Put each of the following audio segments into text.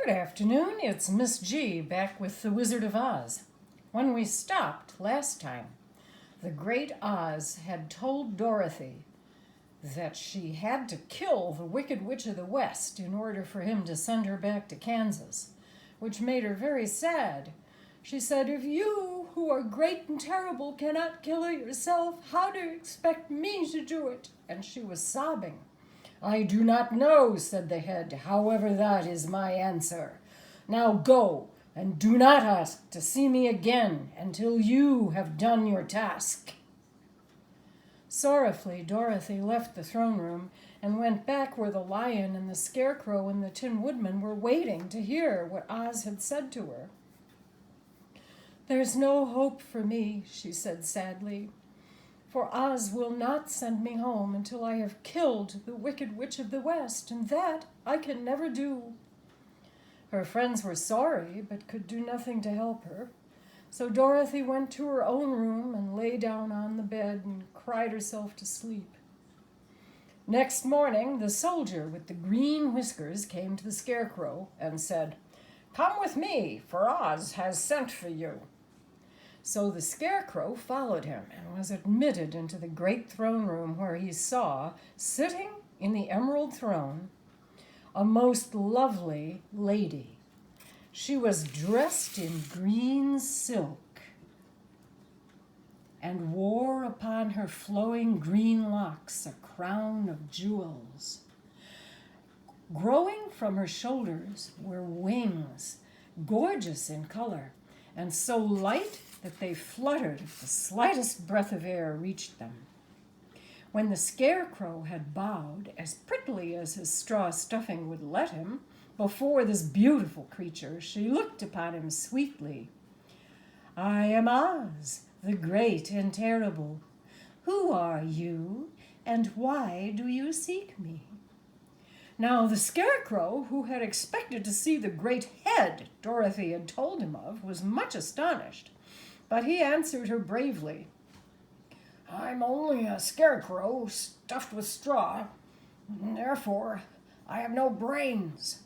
Good afternoon, it's Miss G back with The Wizard of Oz. When we stopped last time, the great Oz had told Dorothy that she had to kill the Wicked Witch of the West in order for him to send her back to Kansas, which made her very sad. She said, "If you, who are great and terrible, cannot kill her yourself, how do you expect me to do it?" And she was sobbing. "I do not know," said the head. "However, that is my answer. Now go, and do not ask to see me again until you have done your task." Sorrowfully, Dorothy left the throne room and went back where the lion and the scarecrow and the Tin Woodman were waiting to hear what Oz had said to her. "There's no hope for me," she said sadly, "for Oz will not send me home until I have killed the Wicked Witch of the West, and that I can never do." Her friends were sorry, but could do nothing to help her. So Dorothy went to her own room and lay down on the bed and cried herself to sleep. Next morning, the soldier with the green whiskers came to the Scarecrow and said, "Come with me, for Oz has sent for you." So the Scarecrow followed him and was admitted into the great throne room, where he saw, sitting in the emerald throne, a most lovely lady. She was dressed in green silk and wore upon her flowing green locks a crown of jewels. Growing from her shoulders were wings, gorgeous in color, and so light that they fluttered if the slightest breath of air reached them. When the Scarecrow had bowed, as prettily as his straw stuffing would let him, before this beautiful creature, she looked upon him sweetly. "I am Oz, the great and terrible. Who are you, and why do you seek me?" Now the Scarecrow, who had expected to see the great head Dorothy had told him of, was much astonished, but he answered her bravely. "I'm only a scarecrow stuffed with straw, and therefore I have no brains,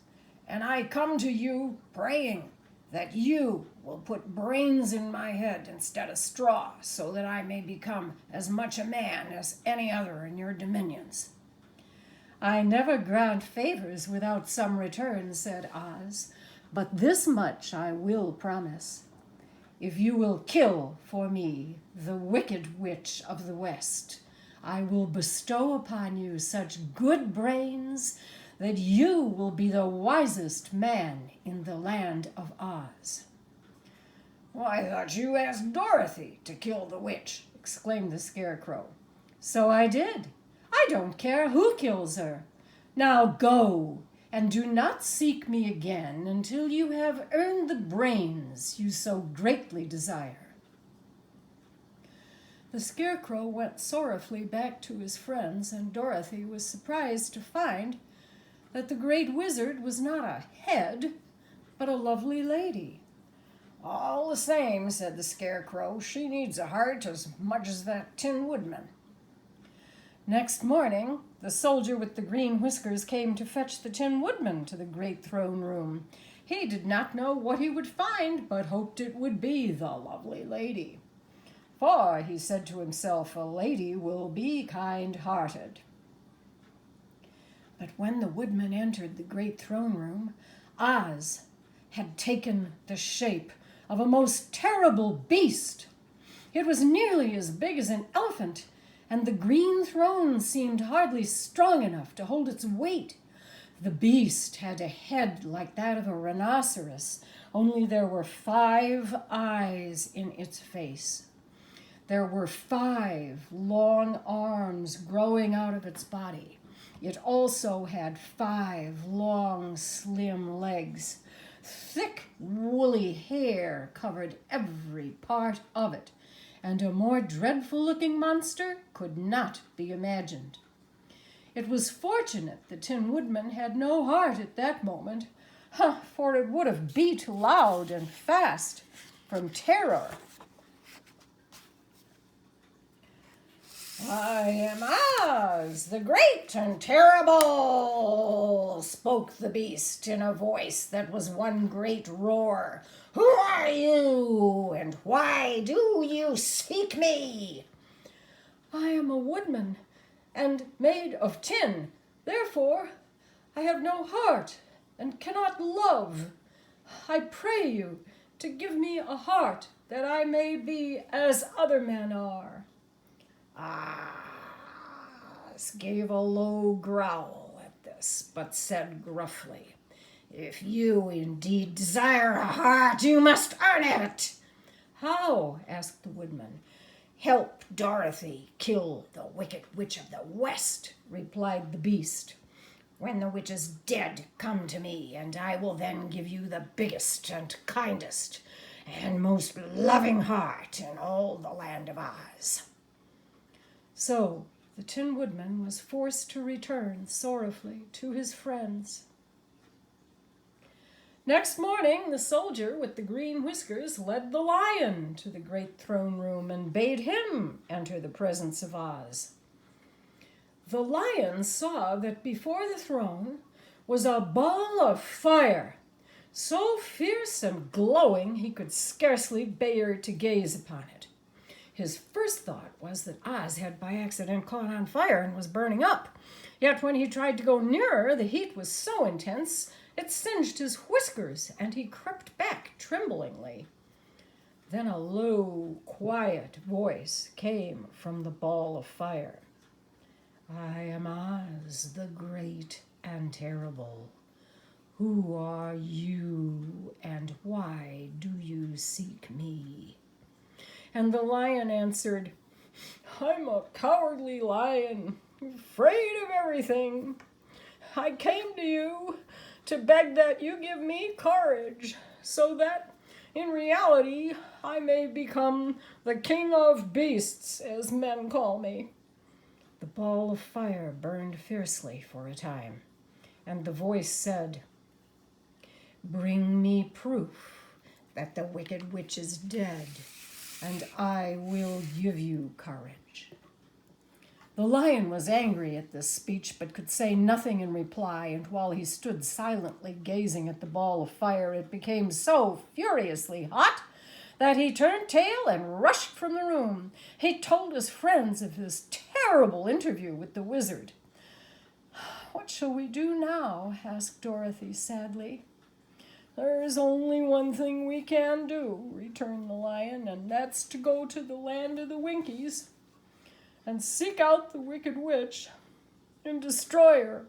and I come to you praying that you will put brains in my head instead of straw, so that I may become as much a man as any other in your dominions." "I never grant favors without some return," said Oz, "but this much I will promise. If you will kill for me the Wicked Witch of the West, I will bestow upon you such good brains that you will be the wisest man in the land of Oz." "Well, I thought you asked Dorothy to kill the witch," exclaimed the Scarecrow. "So I did. I don't care who kills her. Now go, and do not seek me again until you have earned the brains you so greatly desire." The Scarecrow went sorrowfully back to his friends, and Dorothy was surprised to find that the great wizard was not a head, but a lovely lady. "All the same," said the Scarecrow, "she needs a heart as much as that Tin Woodman." Next morning, the soldier with the green whiskers came to fetch the Tin Woodman to the great throne room. He did not know what he would find, but hoped it would be the lovely lady. "For," he said to himself, "a lady will be kind-hearted." But when the Woodman entered the great throne room, Oz had taken the shape of a most terrible beast. It was nearly as big as an elephant, and the green throne seemed hardly strong enough to hold its weight. The beast had a head like that of a rhinoceros, only there were 5 eyes in its face. There were 5 long arms growing out of its body. It also had 5 long, slim legs. Thick, woolly hair covered every part of it, and a more dreadful-looking monster could not be imagined. It was fortunate the Tin Woodman had no heart at that moment, for it would have beat loud and fast from terror. "I am Oz, the great and terrible," spoke the beast in a voice that was one great roar. "Who are you, and why do you seek me?" "I am a woodman, and made of tin. Therefore, I have no heart and cannot love. I pray you to give me a heart that I may be as other men are." Oz gave a low growl at this, but said gruffly, "If you indeed desire a heart, you must earn it." "How?" asked the woodman. "Help Dorothy kill the Wicked Witch of the West," replied the beast. "When the witch is dead, come to me, and I will then give you the biggest and kindest and most loving heart in all the land of Oz." So the Tin Woodman was forced to return sorrowfully to his friends. Next morning, the soldier with the green whiskers led the lion to the great throne room and bade him enter the presence of Oz. The lion saw that before the throne was a ball of fire, so fierce and glowing he could scarcely bear to gaze upon it. His first thought was that Oz had by accident caught on fire and was burning up. Yet when he tried to go nearer, the heat was so intense it singed his whiskers, and he crept back tremblingly. Then a low, quiet voice came from the ball of fire. "I am Oz, the great and terrible. Who are you, and why do you seek me?" And the lion answered, "I'm a cowardly lion, afraid of everything. I came to you to beg that you give me courage, so that in reality I may become the king of beasts, as men call me." The ball of fire burned fiercely for a time, and the voice said, "Bring me proof that the Wicked Witch is dead, and I will give you courage." The lion was angry at this speech, but could say nothing in reply, and while he stood silently gazing at the ball of fire, it became so furiously hot that he turned tail and rushed from the room. He told his friends of his terrible interview with the wizard. "What shall we do now?" asked Dorothy sadly. "There is only one thing we can do," returned the lion, "and that's to go to the land of the Winkies and seek out the Wicked Witch and destroy her."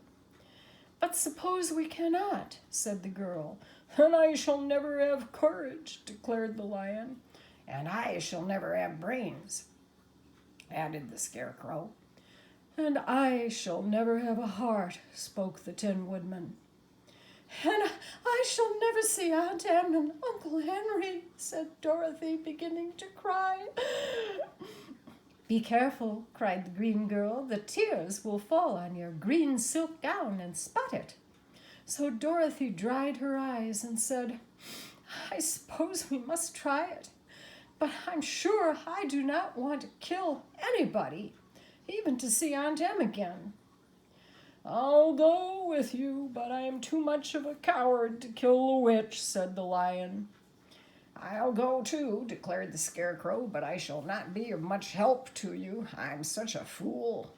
"But suppose we cannot," said the girl. "Then I shall never have courage," declared the lion. "And I shall never have brains," added the Scarecrow. "And I shall never have a heart," spoke the Tin Woodman. "And I shall never see Aunt Em and Uncle Henry," said Dorothy, beginning to cry. "Be careful," cried the green girl. "The tears will fall on your green silk gown and spot it." So Dorothy dried her eyes and said, "I suppose we must try it, but I'm sure I do not want to kill anybody, even to see Aunt Em again." "I'll go with you, but I am too much of a coward to kill a witch," said the lion. "I'll go too," declared the Scarecrow, "but I shall not be of much help to you. I'm such a fool."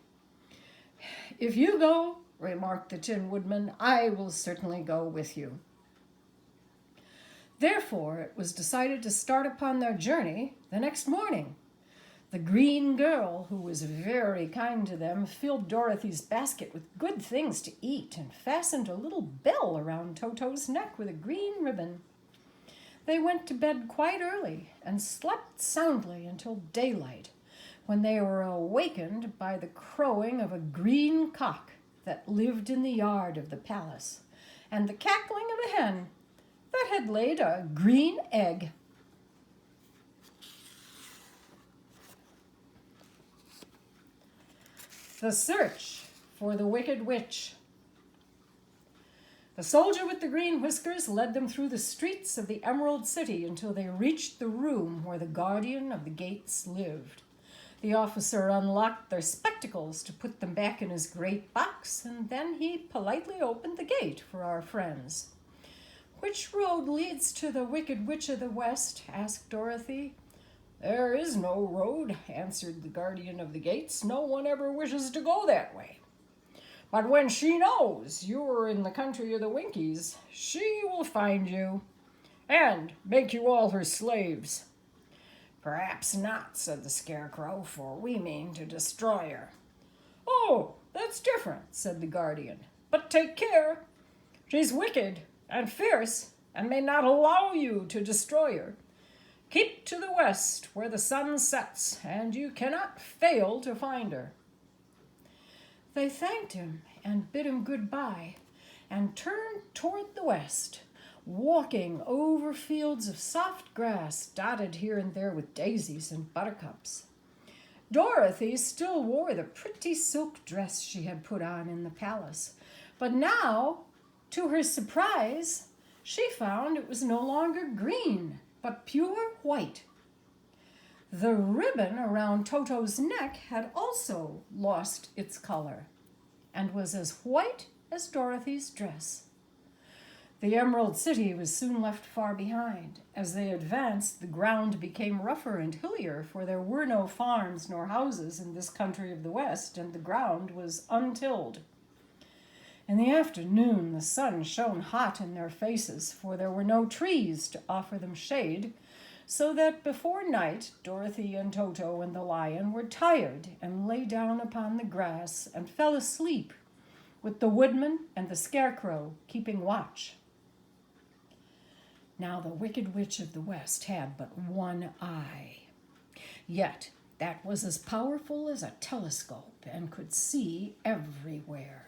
"If you go," remarked the Tin Woodman, "I will certainly go with you." Therefore, it was decided to start upon their journey the next morning. The green girl, who was very kind to them, filled Dorothy's basket with good things to eat and fastened a little bell around Toto's neck with a green ribbon. They went to bed quite early and slept soundly until daylight, when they were awakened by the crowing of a green cock that lived in the yard of the palace, and the cackling of a hen that had laid a green egg. The search for the Wicked Witch. The soldier with the green whiskers led them through the streets of the Emerald City until they reached the room where the guardian of the gates lived. The officer unlocked their spectacles to put them back in his great box, and then he politely opened the gate for our friends. "Which road leads to the Wicked Witch of the West?" asked Dorothy. "There is no road," answered the guardian of the gates. "No one ever wishes to go that way. But when she knows you're in the country of the Winkies, she will find you and make you all her slaves." "Perhaps not," said the Scarecrow, "for we mean to destroy her." "Oh, that's different," said the guardian. "But take care. She's wicked and fierce and may not allow you to destroy her. Keep to the west where the sun sets, and you cannot fail to find her." They thanked him and bid him goodbye and turned toward the west, walking over fields of soft grass dotted here and there with daisies and buttercups. Dorothy still wore the pretty silk dress she had put on in the palace, but now, to her surprise, she found it was no longer green, but pure white. The ribbon around Toto's neck had also lost its color and was as white as Dorothy's dress. The Emerald City was soon left far behind. As they advanced, the ground became rougher and hillier, for there were no farms nor houses in this country of the West, and the ground was untilled. In the afternoon, the sun shone hot in their faces, for there were no trees to offer them shade, so that before night, Dorothy and Toto and the lion were tired and lay down upon the grass and fell asleep, with the woodman and the Scarecrow keeping watch. Now the Wicked Witch of the West had but one eye, yet that was as powerful as a telescope and could see everywhere.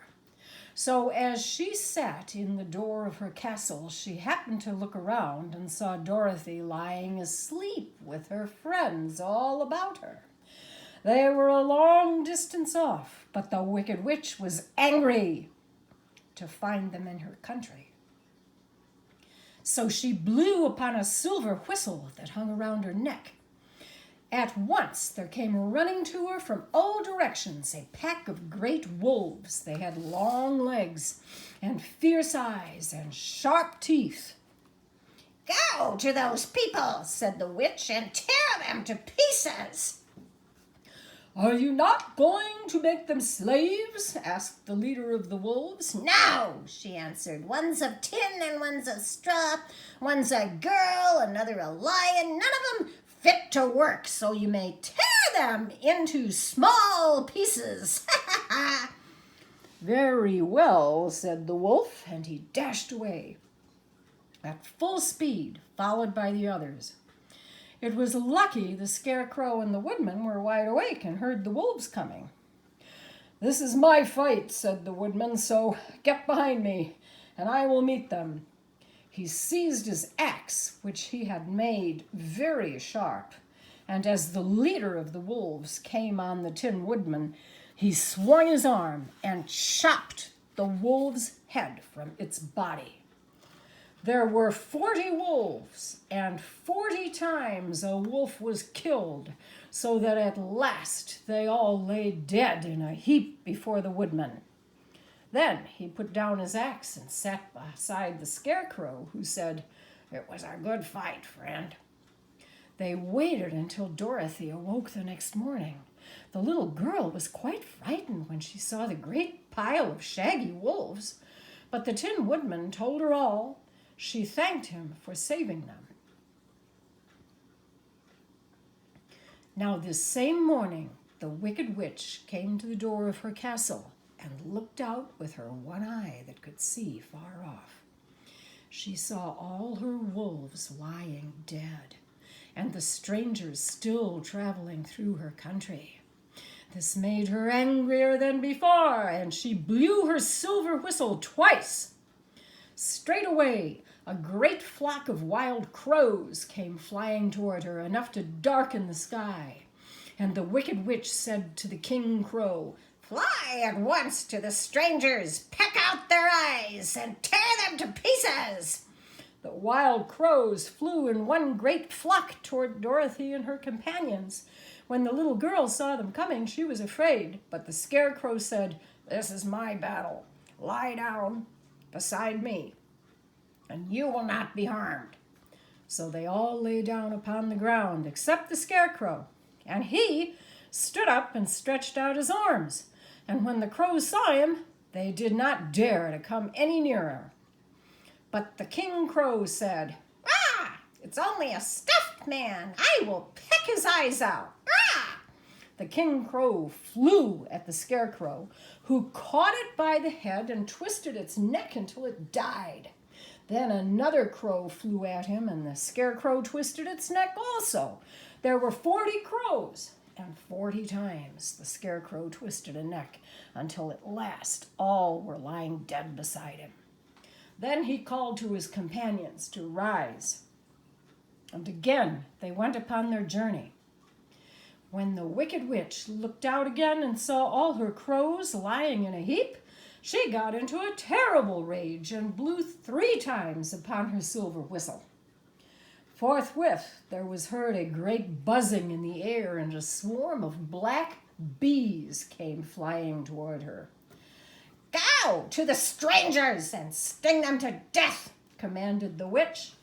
So as she sat in the door of her castle, she happened to look around and saw Dorothy lying asleep with her friends all about her. They were a long distance off, but the Wicked Witch was angry to find them in her country. So she blew upon a silver whistle that hung around her neck. At once there came running to her from all directions a pack of great wolves. They had long legs and fierce eyes and sharp teeth. "Go to those people," said the witch, "and tear them to pieces." "Are you not going to make them slaves?" asked the leader of the wolves. "No," she answered. "One's of tin and one's of straw. One's a girl, another a lion. None of them fit to work, so you may tear them into small pieces." "Very well," said the wolf, and he dashed away at full speed, followed by the others. It was lucky the Scarecrow and the Woodman were wide awake and heard the wolves coming. "This is my fight," said the Woodman, "so get behind me, and I will meet them." He seized his axe, which he had made very sharp, and as the leader of the wolves came on the Tin Woodman, he swung his arm and chopped the wolf's head from its body. There were 40 wolves, and 40 times a wolf was killed, so that at last they all lay dead in a heap before the Woodman. Then he put down his axe and sat beside the Scarecrow, who said, "It was a good fight, friend." They waited until Dorothy awoke the next morning. The little girl was quite frightened when she saw the great pile of shaggy wolves, but the Tin Woodman told her all. She thanked him for saving them. Now this same morning, the Wicked Witch came to the door of her castle and looked out with her one eye that could see far off. She saw all her wolves lying dead, and the strangers still traveling through her country. This made her angrier than before, and she blew her silver whistle twice. Straightway, a great flock of wild crows came flying toward her, enough to darken the sky. And the Wicked Witch said to the King Crow, "Fly at once to the strangers, peck out their eyes, and tear them to pieces." The wild crows flew in one great flock toward Dorothy and her companions, When the little girl saw them coming, she was afraid, but the Scarecrow said, "This is my battle. Lie down beside me, and you will not be harmed." So they all lay down upon the ground, except the Scarecrow, and he stood up and stretched out his arms. And when the crows saw him, they did not dare to come any nearer. But the King Crow said, "Ah, it's only a stuffed man. I will pick his eyes out." Ah! The King Crow flew at the Scarecrow, who caught it by the head and twisted its neck until it died. Then another crow flew at him, and the Scarecrow twisted its neck also. There were 40 crows, and 40 times the Scarecrow twisted a neck, until at last all were lying dead beside him. Then he called to his companions to rise, and again they went upon their journey. When the Wicked Witch looked out again and saw all her crows lying in a heap, she got into a terrible rage and blew 3 times upon her silver whistle. Forthwith there was heard a great buzzing in the air, and a swarm of black bees came flying toward her. "Go to the strangers and sting them to death," commanded the witch.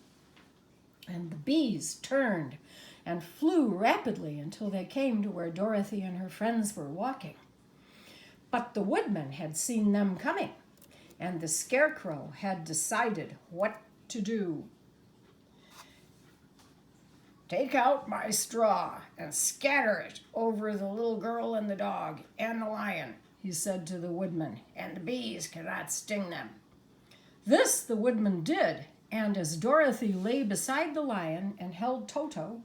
And the bees turned and flew rapidly until they came to where Dorothy and her friends were walking. But the woodman had seen them coming, and the Scarecrow had decided what to do. "Take out my straw and scatter it over the little girl and the dog and the lion," he said to the woodman, "and the bees cannot sting them." This the woodman did, and as Dorothy lay beside the lion and held Toto,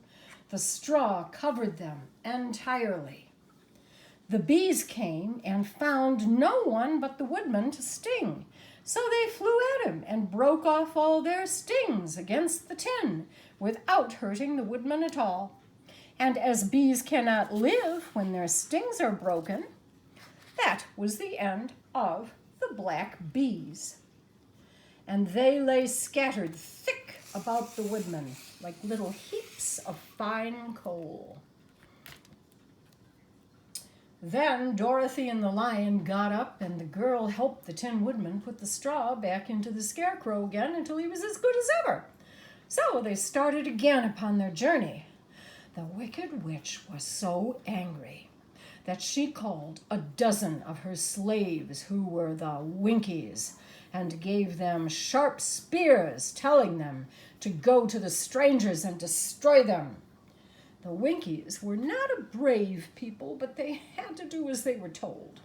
the straw covered them entirely. The bees came and found no one but the woodman to sting, so they flew at him and broke off all their stings against the tin without hurting the woodman at all. And as bees cannot live when their stings are broken, that was the end of the black bees. And they lay scattered thick about the woodman like little heaps of fine coal. Then Dorothy and the lion got up, and the girl helped the Tin Woodman put the straw back into the Scarecrow again until he was as good as ever. So they started again upon their journey. The Wicked Witch was so angry that she called a dozen of her slaves, who were the Winkies, and gave them sharp spears, telling them to go to the strangers and destroy them. The Winkies were not a brave people, but they had to do as they were told.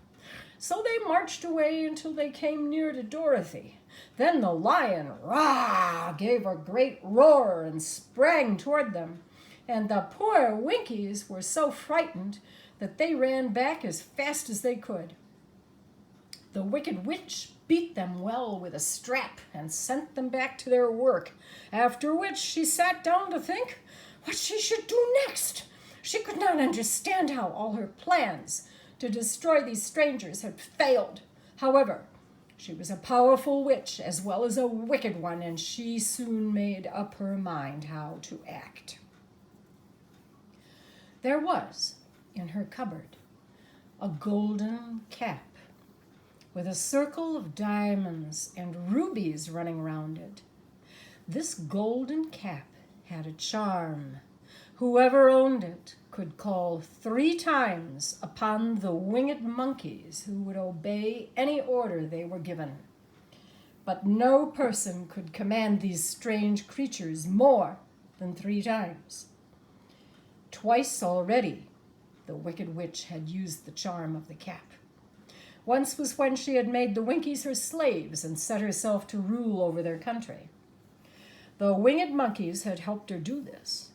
So they marched away until they came near to Dorothy. Then the lion, rah, gave a great roar and sprang toward them. And the poor Winkies were so frightened that they ran back as fast as they could. The Wicked Witch beat them well with a strap and sent them back to their work, after which she sat down to think what she should do next. She could not understand how all her plans to destroy these strangers had failed. However, she was a powerful witch as well as a wicked one, and she soon made up her mind how to act. There was, in her cupboard, a golden cap with a circle of diamonds and rubies running round it. This golden cap had a charm. Whoever owned it could call 3 times upon the winged monkeys who would obey any order they were given. But no person could command these strange creatures more than 3 times. Twice already the Wicked Witch had used the charm of the cap. Once was when she had made the Winkies her slaves and set herself to rule over their country. The winged monkeys had helped her do this.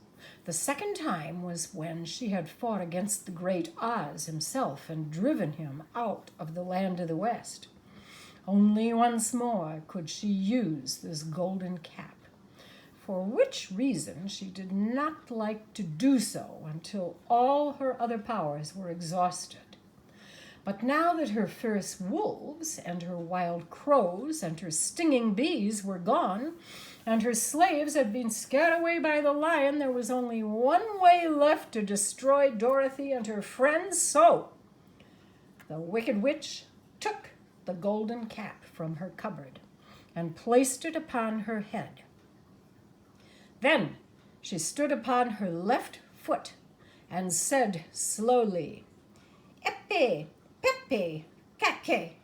The second time was when she had fought against the great Oz himself and driven him out of the land of the West. Only once more could she use this golden cap, for which reason she did not like to do so until all her other powers were exhausted. But now that her fierce wolves and her wild crows and her stinging bees were gone, and her slaves had been scared away by the lion, there was only one way left to destroy Dorothy and her friends. So the Wicked Witch took the golden cap from her cupboard and placed it upon her head. Then she stood upon her left foot and said slowly, "Epi, pepe, kake."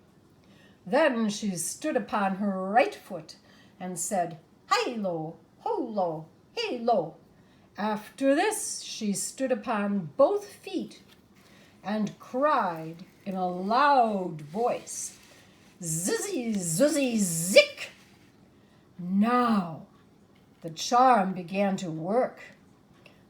Then she stood upon her right foot and said, "Hi-lo, ho-lo, hey-lo." After this she stood upon both feet and cried in a loud voice, "Zizzy, zuzzy, zick!" Now the charm began to work.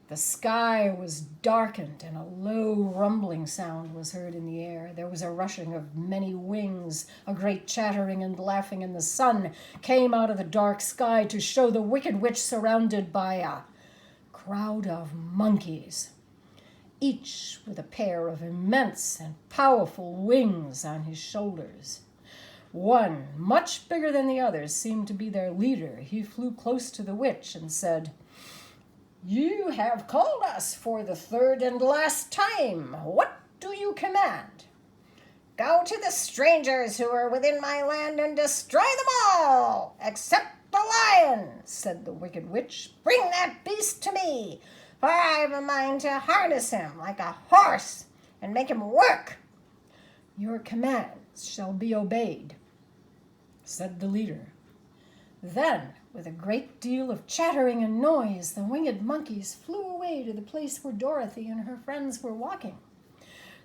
The sky was darkened and a low rumbling sound was heard in the air. There was a rushing of many wings, a great chattering and laughing, and the sun came out of the dark sky to show the Wicked Witch surrounded by a crowd of monkeys, each with a pair of immense and powerful wings on his shoulders. One, much bigger than the others, seemed to be their leader. He flew close to the witch and said, "You have called us for the third and last time. What do you command?" "Go to the strangers who are within my land and destroy them all, except the lion," said the Wicked Witch. "Bring that beast to me, for I've a mind to harness him like a horse and make him work." "Your commands shall be obeyed," said the leader. Then, with a great deal of chattering and noise, the winged monkeys flew away to the place where Dorothy and her friends were walking.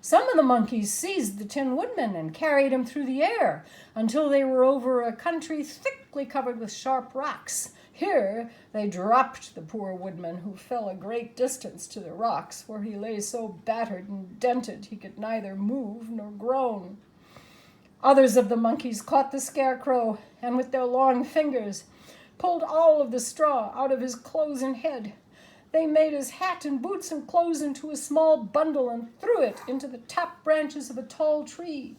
Some of the monkeys seized the Tin Woodman and carried him through the air until they were over a country thickly covered with sharp rocks. Here they dropped the poor woodman, who fell a great distance to the rocks, where he lay so battered and dented he could neither move nor groan. Others of the monkeys caught the Scarecrow and with their long fingers pulled all of the straw out of his clothes and head. They made his hat and boots and clothes into a small bundle and threw it into the top branches of a tall tree.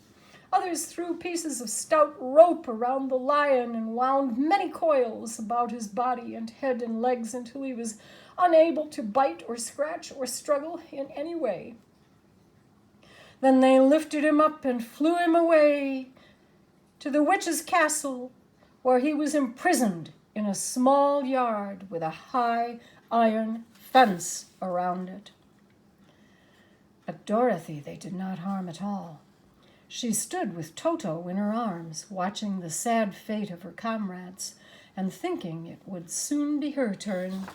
Others threw pieces of stout rope around the lion and wound many coils about his body and head and legs until he was unable to bite or scratch or struggle in any way. Then they lifted him up and flew him away to the witch's castle, where he was imprisoned in a small yard with a high iron fence around it. But Dorothy they did not harm at all. She stood with Toto in her arms, watching the sad fate of her comrades and thinking it would soon be her turn.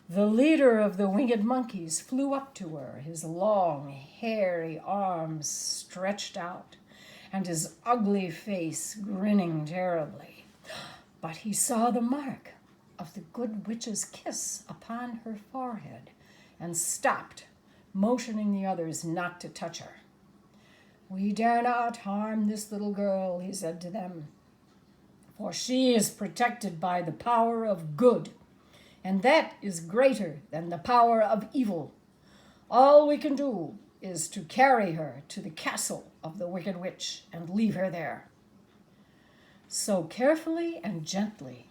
The leader of the winged monkeys flew up to her, his long, hairy arms stretched out, and his ugly face grinning terribly. But he saw the mark of the good witch's kiss upon her forehead and stopped, motioning the others not to touch her. "We dare not harm this little girl," he said to them, "for she is protected by the power of good, and that is greater than the power of evil. All we can do is to carry her to the castle of the Wicked Witch and leave her there." So carefully and gently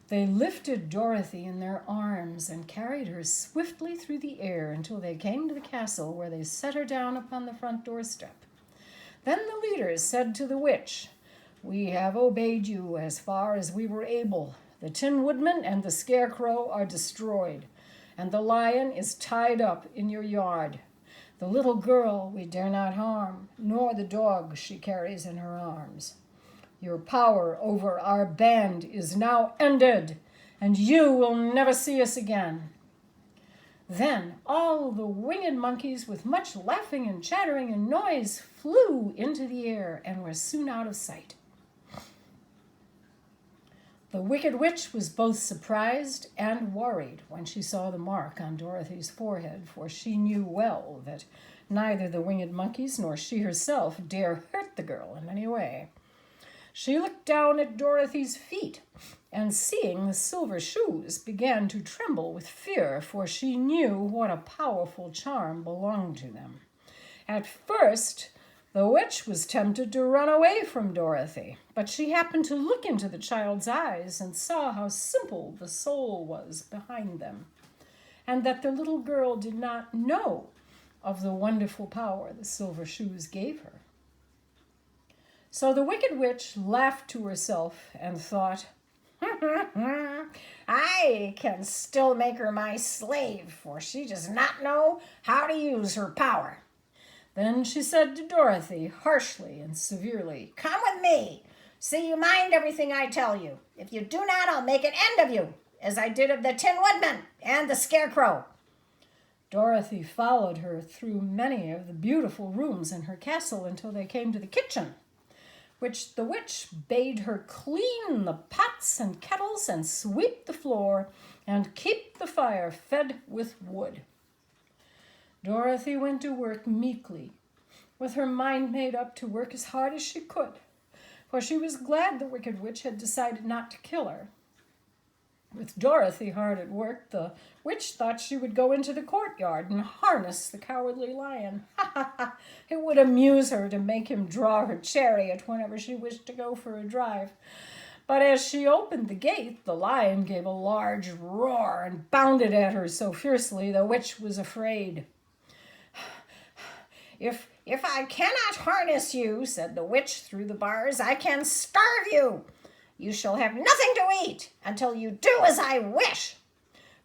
they lifted Dorothy in their arms and carried her swiftly through the air until they came to the castle, where they set her down upon the front doorstep. Then the leaders said to the witch, "We have obeyed you as far as we were able. The Tin Woodman and the Scarecrow are destroyed, and the lion is tied up in your yard. The little girl we dare not harm, nor the dog she carries in her arms. Your power over our band is now ended, and you will never see us again." Then all the winged monkeys, with much laughing and chattering and noise, flew into the air and were soon out of sight. The Wicked Witch was both surprised and worried when she saw the mark on Dorothy's forehead, for she knew well that neither the winged monkeys nor she herself dare hurt the girl in any way. She looked down at Dorothy's feet, and seeing the silver shoes, began to tremble with fear, for she knew what a powerful charm belonged to them. At first, the witch was tempted to run away from Dorothy, but she happened to look into the child's eyes and saw how simple the soul was behind them, and that the little girl did not know of the wonderful power the silver shoes gave her. So the wicked witch laughed to herself and thought, I can still make her my slave, for she does not know how to use her power. Then she said to Dorothy, harshly and severely, Come with me. See you mind everything I tell you. If you do not, I'll make an end of you, as I did of the Tin Woodman and the Scarecrow. Dorothy followed her through many of the beautiful rooms in her castle until they came to the kitchen, which the witch bade her clean the pots and kettles and sweep the floor and keep the fire fed with wood. Dorothy went to work meekly, with her mind made up to work as hard as she could, for she was glad the wicked witch had decided not to kill her. With Dorothy hard at work, the witch thought she would go into the courtyard and harness the cowardly lion. It would amuse her to make him draw her chariot whenever she wished to go for a drive. But as she opened the gate, the lion gave a large roar and bounded at her so fiercely the witch was afraid. If I cannot harness you, said the witch through the bars, I can starve you. You shall have nothing to eat until you do as I wish.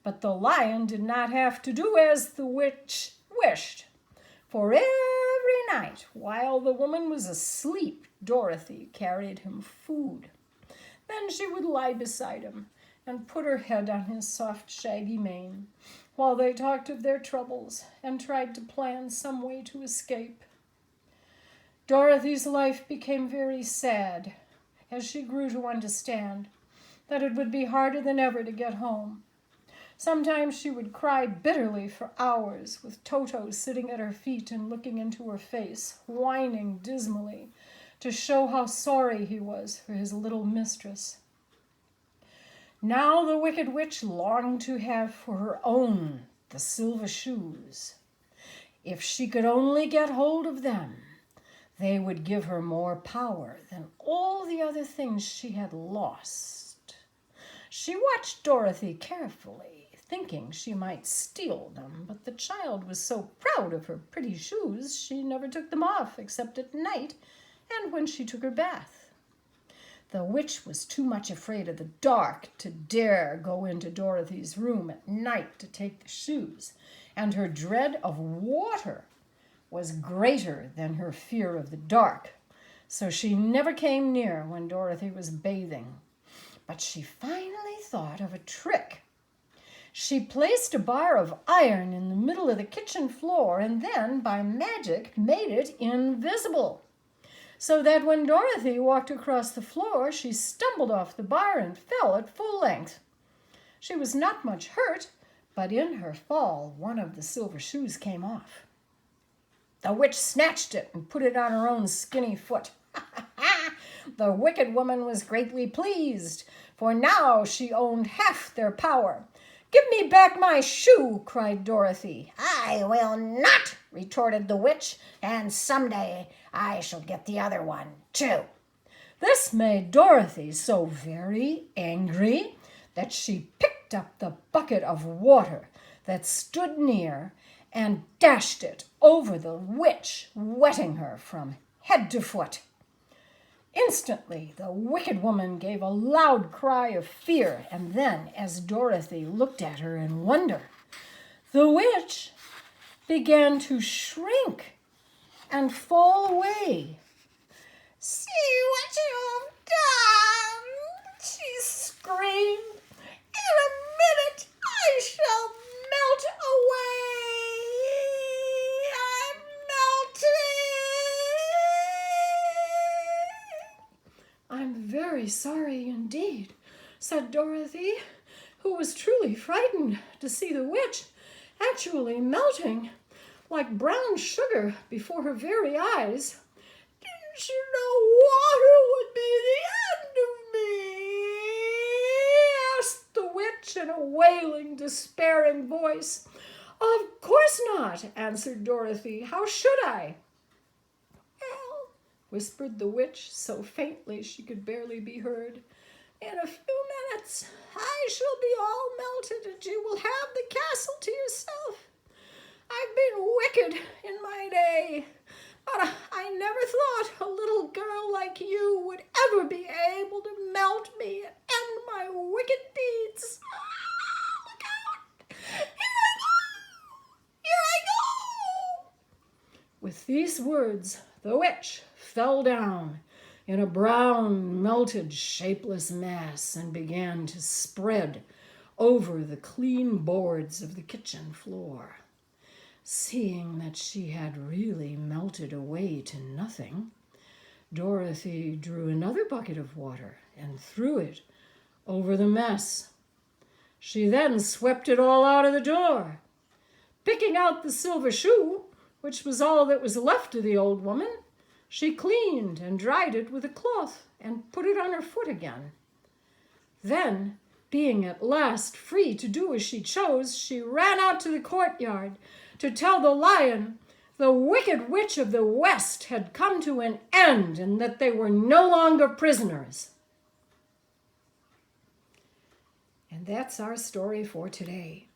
But the lion did not have to do as the witch wished, for every night, while the woman was asleep, Dorothy carried him food. Then she would lie beside him and put her head on his soft, shaggy mane, while they talked of their troubles and tried to plan some way to escape. Dorothy's life became very sad as she grew to understand that it would be harder than ever to get home. Sometimes she would cry bitterly for hours, with Toto sitting at her feet and looking into her face, whining dismally to show how sorry he was for his little mistress. Now the wicked witch longed to have for her own the silver shoes. If she could only get hold of them, they would give her more power than all the other things she had lost. She watched Dorothy carefully, thinking she might steal them, but the child was so proud of her pretty shoes she never took them off except at night and when she took her bath. The witch was too much afraid of the dark to dare go into Dorothy's room at night to take the shoes, and her dread of water was greater than her fear of the dark, so she never came near when Dorothy was bathing. But she finally thought of a trick. She placed a bar of iron in the middle of the kitchen floor and then, by magic, made it invisible, so that when Dorothy walked across the floor, she stumbled off the bar and fell at full length. She was not much hurt, but in her fall, one of the silver shoes came off. The witch snatched it and put it on her own skinny foot. The wicked woman was greatly pleased, for now she owned half their power. Give me back my shoe, cried Dorothy. I will not, retorted the witch, and someday I shall get the other one, too. This made Dorothy so very angry that she picked up the bucket of water that stood near and dashed it over the witch, wetting her from head to foot. Instantly, the wicked woman gave a loud cry of fear, and then, as Dorothy looked at her in wonder, the witch began to shrink and fall away. See what you've done, she screamed. In a minute I shall melt away. I'm melting. I'm very sorry indeed, said Dorothy, who was truly frightened to see the witch actually melting like brown sugar before her very eyes. Didn't you know water would be the end of me? Asked the witch in a wailing, despairing voice. Of course not, answered Dorothy. How should I? Well, whispered the witch so faintly she could barely be heard, in a few minutes I shall be all melted and you will have the castle to yourself. I've been wicked in my day, but I never thought a little girl like you would ever be able to melt me and end my wicked deeds. Look out! Here I go! Here I go! With these words, the witch fell down in a brown, melted, shapeless mass and began to spread over the clean boards of the kitchen floor. Seeing that she had really melted away to nothing, Dorothy drew another bucket of water and threw it over the mess. She then swept it all out of the door. Picking out the silver shoe, which was all that was left of the old woman, she cleaned and dried it with a cloth and put it on her foot again. Then, being at last free to do as she chose, she ran out to the courtyard to tell the lion the wicked witch of the West had come to an end and that they were no longer prisoners. And that's our story for today.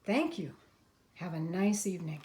Thank you. Have a nice evening.